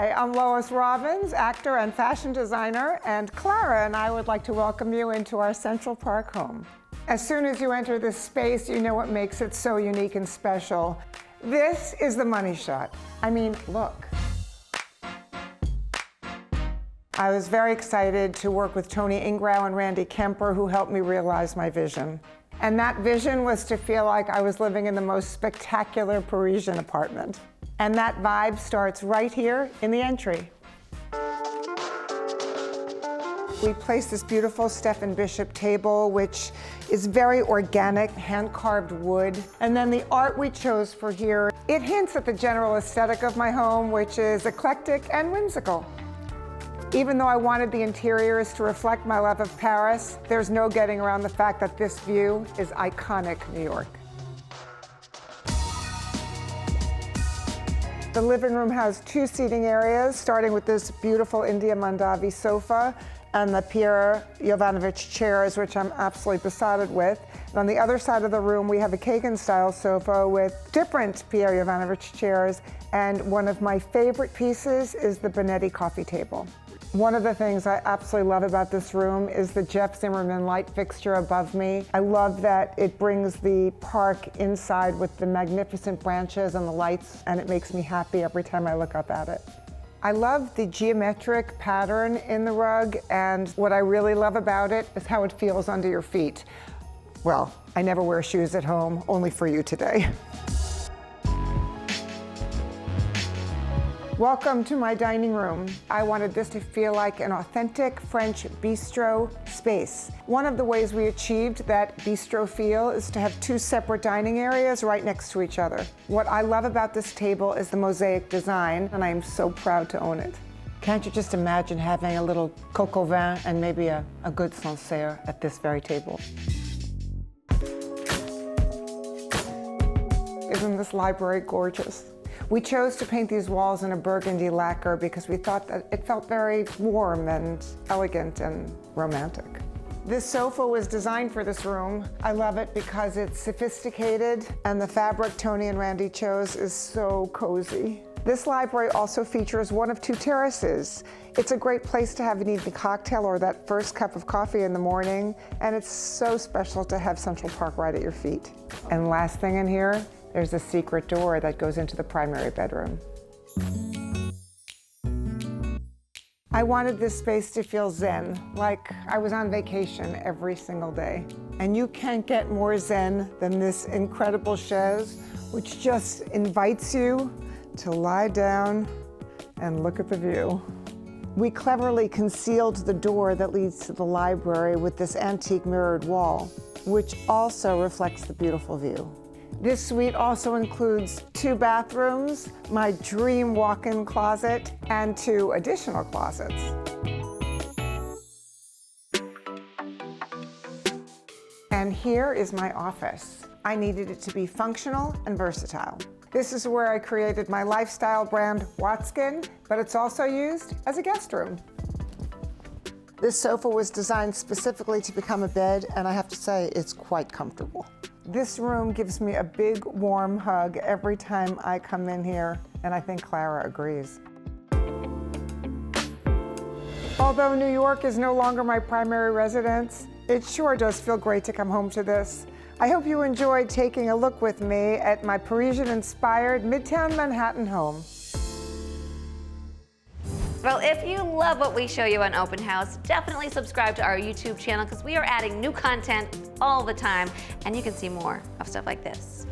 Hi, I'm Lois Robbins, actor and fashion designer, and Clara and I would like to welcome you into our Central Park home. As soon as you enter this space, you know what makes it so unique and special. This is the money shot. I mean, look. I was very excited to work with Tony Ingrao and Randy Kemper, who helped me realize my vision. And that vision was to feel like I was living in the most spectacular Parisian apartment. And that vibe starts right here in the entry. We placed this beautiful Stephen Bishop table, which is very organic, hand-carved wood. And then the art we chose for here, it hints at the general aesthetic of my home, which is eclectic and whimsical. Even though I wanted the interiors to reflect my love of Paris, there's no getting around the fact that this view is iconic New York. The living room has two seating areas, starting with this beautiful India Mandavi sofa and the Pierre Jovanovic chairs, which I'm absolutely besotted with. And on the other side of the room, we have a Kagan-style sofa with different Pierre Jovanovic chairs, and one of my favorite pieces is the Bonetti coffee table. One of the things I absolutely love about this room is the Jeff Zimmerman light fixture above me. I love that it brings the park inside with the magnificent branches and the lights, and it makes me happy every time I look up at it. I love the geometric pattern in the rug, and what I really love about it is how it feels under your feet. Well, I never wear shoes at home, only for you today. Welcome to my dining room. I wanted this to feel like an authentic French bistro space. One of the ways we achieved that bistro feel is to have two separate dining areas right next to each other. What I love about this table is the mosaic design, and I am so proud to own it. Can't you just imagine having a little coq au vin and maybe a good Sancerre at this very table? Isn't this library gorgeous? We chose to paint these walls in a burgundy lacquer because we thought that it felt very warm and elegant and romantic. This sofa was designed for this room. I love it because it's sophisticated, and the fabric Tony and Randy chose is so cozy. This library also features one of two terraces. It's a great place to have an evening cocktail or that first cup of coffee in the morning, and it's so special to have Central Park right at your feet. And last thing in here, there's a secret door that goes into the primary bedroom. I wanted this space to feel zen, like I was on vacation every single day. And you can't get more zen than this incredible chaise, which just invites you to lie down and look at the view. We cleverly concealed the door that leads to the library with this antique mirrored wall, which also reflects the beautiful view. This suite also includes two bathrooms, my dream walk-in closet, and two additional closets. And here is my office. I needed it to be functional and versatile. This is where I created my lifestyle brand, Watskin, but it's also used as a guest room. This sofa was designed specifically to become a bed, and I have to say, it's quite comfortable. This room gives me a big, warm hug every time I come in here, and I think Clara agrees. Although New York is no longer my primary residence, it sure does feel great to come home to this. I hope you enjoyed taking a look with me at my Parisian-inspired Midtown Manhattan home. Well, if you love what we show you on Open House, definitely subscribe to our YouTube channel because we are adding new content all the time, and you can see more of stuff like this.